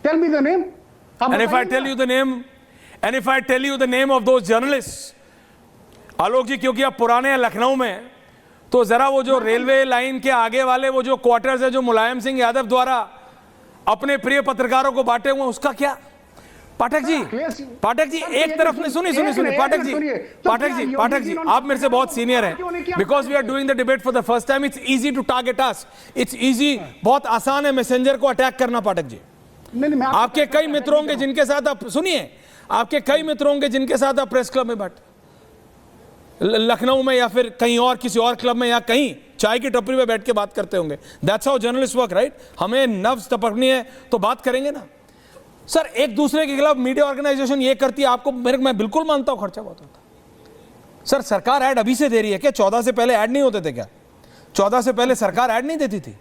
Tell me the name. And if I tell you the name, and if I tell you the name of those journalists, आलोक जी, क्योंकि आप पुराने हैं लखनऊ में, तो जरा वो जो रेलवे लाइन के आगे वाले वो जो क्वार्टर्स है जो मुलायम सिंह यादव द्वारा अपने प्रिय पत्रकारों को बांटे हुए, उसका क्या? पाठक जी, एक तरफ नहीं, सुनिए पाठक जी, आप मेरे से बहुत सीनियर हैं, because we are doing the debate for the first time, it's easy to target us, it's easy, बहुत आसान है मैसेंजर को अटैक करना। पाठक जी, आपके कई मित्रों के जिनके साथ आप सुनिए, आपके कई मित्रों के जिनके साथ आप प्रेस क्लब में बैठे, लखनऊ में या फिर कहीं और किसी और क्लब में या कहीं चाय की टपरी में बैठ के बात करते होंगे। That's how journalist work, right? हमें नब्ज टपकनी है तो बात करेंगे ना। सर, एक दूसरे के खिलाफ मीडिया ऑर्गेनाइजेशन ये करती है, आपको मैं बिल्कुल मानता हूं खर्चा बहुत होता है। सर, सरकार ऐड अभी से दे रही है क्या? 14 से पहले ऐड नहीं होते थे क्या? 14 से पहले सरकार ऐड नहीं देती थी?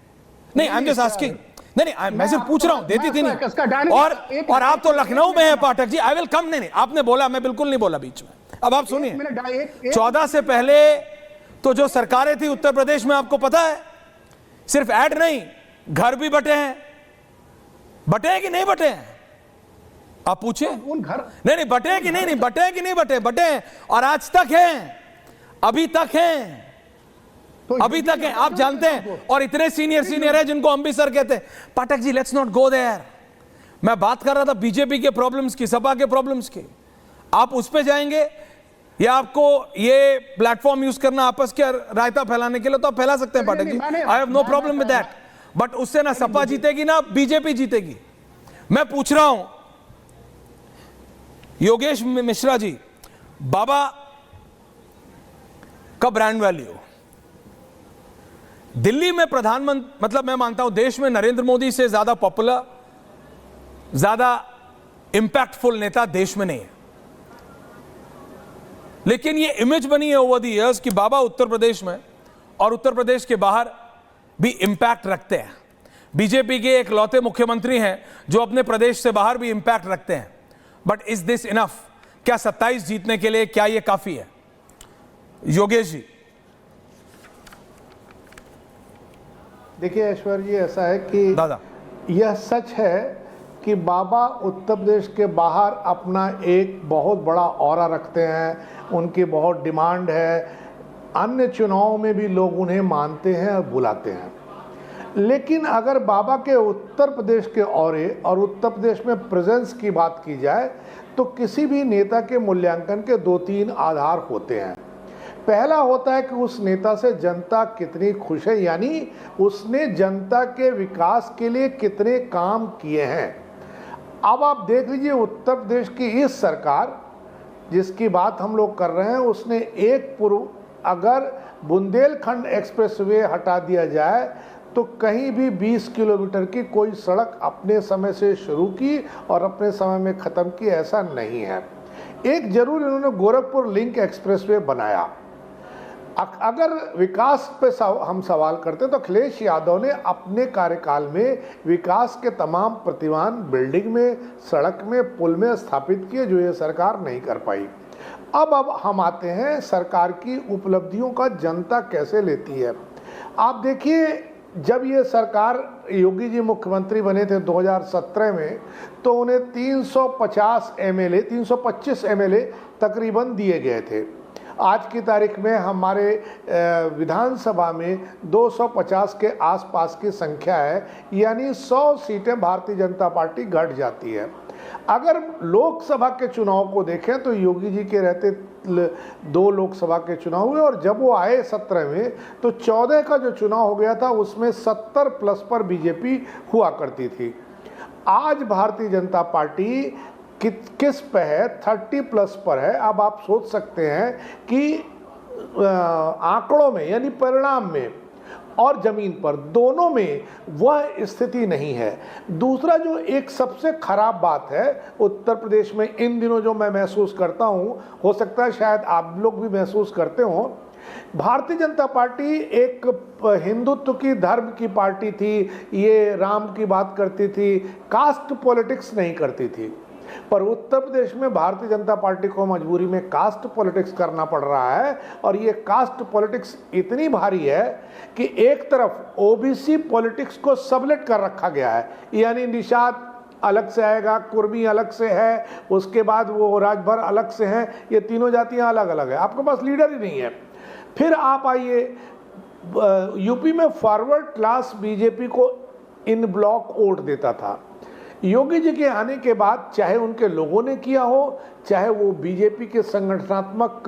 नहीं, आई एम जस्ट आस्किंग। नहीं, मैं सिर्फ पूछ रहा हूं, देती थी नहीं? और आप तो लखनऊ में हैं Pathak ji, I will come. नहीं, आपने बोला, मैं बिल्कुल नहीं बोला बीच में। अब आप सुनिए, 14 से पहले तो जो सरकारें थी उत्तर प्रदेश में, आपको पता है, सिर्फ ऐड नहीं, घर भी बटे हैं। बटे हैं कि नहीं बटे हैं? आप पूछिए। नहीं, बटे हैं कि नहीं बटे हैं कि नहीं बटे? बटे हैं, और आज तक हैं, अभी तक हैं, अभी तक हैं, आप जानते हैं। और इतने सीनियर है जिनको हम भी सर कहते हैं। पाठक जी, लेट्स नॉट गो देयर। मैं बात कर रहा था बीजेपी के प्रॉब्लम्स की, सपा के प्रॉब्लम्स की। आप उस पे जाएंगे या आपको ये प्लेटफॉर्म यूज करना आपस के रायता फैलाने के लिए, तो आप फैला सकते हैं Pathak ji, I have no problem with that. But उससे ना सपा जीतेगी ना बीजेपी जीतेगी। मैं पूछ रहा हूं योगेश मिश्रा जी, बाबा का ब्रांड वैल्यू दिल्ली में प्रधानमंत्री, मतलब मैं मानता हूं देश में नरेंद्र मोदी से ज्यादा पॉपुलर, ज्यादा इंपैक्टफुल नेता देश में नहीं है। लेकिन ये इमेज बनी है ओवर द इयर्स कि बाबा उत्तर प्रदेश में और उत्तर प्रदेश के बाहर भी इंपैक्ट रखते हैं। बीजेपी के एक लौते मुख्यमंत्री हैं जो अपने प्रदेश से बाहर भी इंपैक्ट रखते हैं। But is this enough? क्या 27 जीतने के लिए क्या ये काफी है? योगेश जी। देखिए ऐश्वर्य जी, ऐसा है कि दादा, यह सच है कि बाबा उत्तर प्रदेश के बाहर अपना एक बहुत बड़ा ऑरा रखते हैं, उनकी बहुत डिमांड है, अन्य चुनावों में भी लोग उन्हें मानते हैं और बुलाते हैं। लेकिन अगर बाबा के उत्तर प्रदेश के ऑरे और उत्तर प्रदेश में प्रेजेंस की बात की जाए तो किसी भी नेता के मूल्यांकन के 2-3 आधार होते हैं। पहला होता है कि उस नेता से जनता कितनी खुश है, यानी उसने जनता के विकास के लिए कितने काम किए हैं। अब आप देख लीजिए, उत्तर प्रदेश की इस सरकार जिसकी बात हम लोग कर रहे हैं, उसने अगर बुंदेलखंड एक्सप्रेसवे हटा दिया जाए तो कहीं भी 20 किलोमीटर की कोई सड़क अपने समय से शुरू की और अपने समय में ख़त्म की, ऐसा नहीं है। एक जरूर इन्होंने गोरखपुर लिंक एक्सप्रेसवे बनाया। अगर विकास पे हम सवाल करते तो अखिलेश यादव ने अपने कार्यकाल में विकास के तमाम प्रतिमान बिल्डिंग में, सड़क में, पुल में स्थापित किए, जो ये सरकार नहीं कर पाई। अब हम आते हैं सरकार की उपलब्धियों का जनता कैसे लेती है। आप देखिए, जब ये सरकार योगी जी मुख्यमंत्री बने थे 2017 में, तो उन्हें 325 एमएलए तकरीबन दिए गए थे। आज की तारीख में हमारे विधानसभा में 250 के आसपास की संख्या है, यानी 100 सीटें भारतीय जनता पार्टी घट जाती है। अगर लोकसभा के चुनाव को देखें तो योगी जी के रहते 2 लोकसभा के चुनाव हुए, और जब वो आए 17 में तो 14 का जो चुनाव हो गया था उसमें 70+ पर बीजेपी हुआ करती थी। आज भारतीय जनता पार्टी किस पे है? 30+ पर है। अब आप सोच सकते हैं कि आंकड़ों में, यानी परिणाम में और जमीन पर, दोनों में वह स्थिति नहीं है। दूसरा जो एक सबसे खराब बात है उत्तर प्रदेश में इन दिनों जो मैं महसूस करता हूं, हो सकता है शायद आप लोग भी महसूस करते हो, भारतीय जनता पार्टी एक हिंदुत्व की, धर्म की पार्टी थी, ये राम की बात करती थी, कास्ट पॉलिटिक्स नहीं करती थी। पर उत्तर प्रदेश में भारतीय जनता पार्टी को मजबूरी में कास्ट पॉलिटिक्स करना पड़ रहा है, और ये कास्ट पॉलिटिक्स इतनी भारी है कि एक तरफ ओबीसी पॉलिटिक्स को सबलेट कर रखा गया है, यानी निषाद अलग से आएगा, कुर्मी अलग से है, उसके बाद वो राजभर अलग से हैं, ये तीनों जातियां अलग अलग है, आपके पास लीडर ही नहीं है। फिर आप आइए यूपी में फॉरवर्ड क्लास बीजेपी को इन ब्लॉक वोट देता था। योगी जी के आने के बाद चाहे उनके लोगों ने किया हो, चाहे वो बीजेपी की संगठनात्मक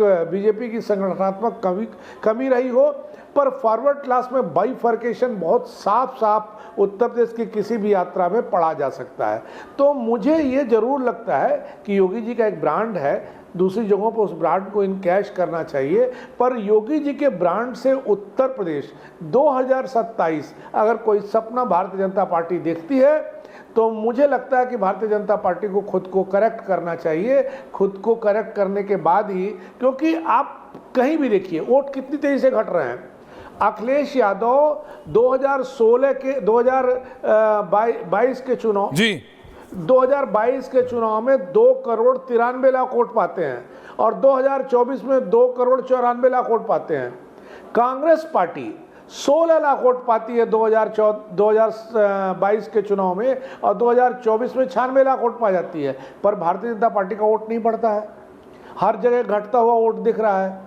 कमी रही हो, पर फॉरवर्ड क्लास में बाइफर्केशन बहुत साफ साफ उत्तर प्रदेश की किसी भी यात्रा में पढ़ा जा सकता है। तो मुझे ये जरूर लगता है कि योगी जी का एक ब्रांड है, दूसरी जगहों पर उस ब्रांड को इनकैश करना चाहिए, पर योगी जी के ब्रांड से उत्तर प्रदेश 2027 अगर कोई सपना भारतीय जनता पार्टी देखती है तो मुझे लगता है कि भारतीय जनता पार्टी को खुद को करेक्ट करना चाहिए। खुद को करेक्ट करने के बाद ही, क्योंकि आप कहीं भी देखिए वोट कितनी तेजी से घट रहे हैं। अखिलेश यादव 2022 के चुनाव जी 2022 के चुनाव में 2,93,00,000 वोट पाते हैं और 2024 में 2,94,00,000 वोट पाते हैं। कांग्रेस पार्टी 16 लाख वोट पाती है 2022 के चुनाव में और 2024 में 96 लाख वोट पा जाती है, पर भारतीय जनता पार्टी का वोट नहीं बढ़ता है, हर जगह घटता हुआ वोट दिख रहा है।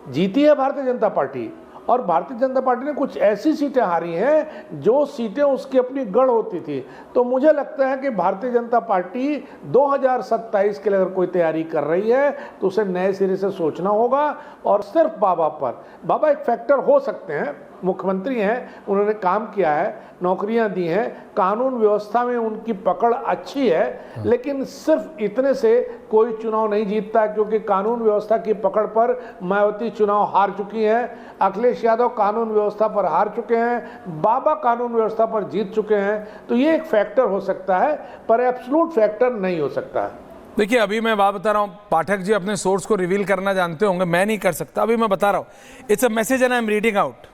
जीती है भारतीय जनता पार्टी, और भारतीय जनता पार्टी ने कुछ ऐसी सीटें हारी हैं जो सीटें उसकी अपनी गढ़ होती थी। तो मुझे लगता है कि भारतीय जनता पार्टी 2027 के लिए अगर कोई तैयारी कर रही है तो उसे नए सिरे से सोचना होगा। और सिर्फ बाबा एक फैक्टर हो सकते हैं, मुख्यमंत्री हैं, उन्होंने काम किया है, नौकरियां दी हैं, कानून व्यवस्था में उनकी पकड़ अच्छी है, लेकिन सिर्फ इतने से कोई चुनाव नहीं जीतता, क्योंकि कानून व्यवस्था की पकड़ पर मायावती चुनाव हार चुकी हैं, अखिलेश यादव कानून व्यवस्था पर हार चुके हैं, बाबा कानून व्यवस्था पर जीत चुके हैं। तो ये एक फैक्टर हो सकता है, पर एब्सोल्यूट फैक्टर नहीं हो सकता है। देखिए, अभी मैं बात बता रहा हूँ, पाठक जी अपने सोर्स को रिवील करना जानते होंगे, मैं नहीं कर सकता, अभी मैं बता रहा हूँ। It's a message and I am reading out.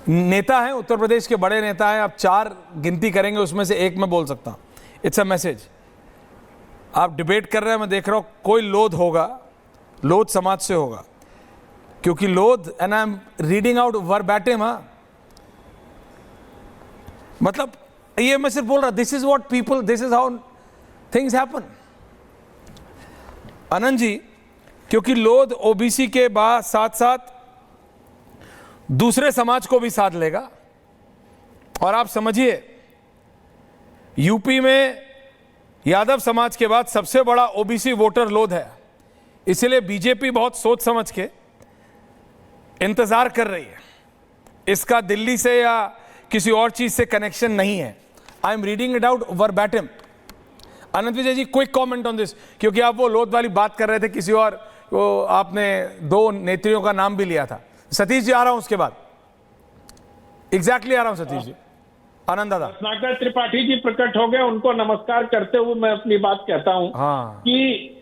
नेता हैं, उत्तर प्रदेश के बड़े नेता हैं, आप 4 गिनती करेंगे उसमें से एक मैं बोल सकता हूं। It's a message. आप डिबेट कर रहे हैं, मैं देख रहा हूं, कोई लोध होगा, लोध समाज से होगा, क्योंकि Lodh, and I am reading out verbatim, मतलब ये मैं सिर्फ बोल रहा, this is what people, this is how things happen. Anand ji, क्योंकि लोध ओबीसी के बाद साथ साथ दूसरे समाज को भी साथ लेगा, और आप समझिए यूपी में यादव समाज के बाद सबसे बड़ा ओबीसी वोटर लोध है, इसलिए बीजेपी बहुत सोच समझ के इंतजार कर रही है। इसका दिल्ली से या किसी और चीज से कनेक्शन नहीं है। I am reading it out verbatim. Anant Vijay ji, quick comment on this, क्योंकि आप वो लोध वाली बात कर रहे थे, किसी और वो आपने 2 नेत्रियों का नाम भी लिया था। सतीश जी आ रहा हूं, उसके बाद एग्जैक्टली आ रहा हूं सतीश जी। आनंद दादा, रत्नाकर त्रिपाठी जी प्रकट हो गए, उनको नमस्कार करते हुए मैं अपनी बात कहता हूं कि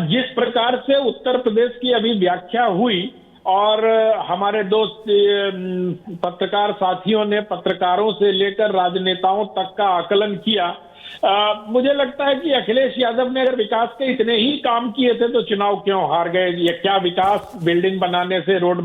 जिस प्रकार से उत्तर प्रदेश की अभी व्याख्या हुई और हमारे दोस्त पत्रकार साथियों ने पत्रकारों से लेकर राजनेताओं तक का आकलन किया, मुझे लगता है कि अखिलेश यादव ने अगर विकास के इतने ही काम किए थे तो चुनाव क्यों हार गए? ये क्या विकास, बिल्डिंग बनाने से, रोड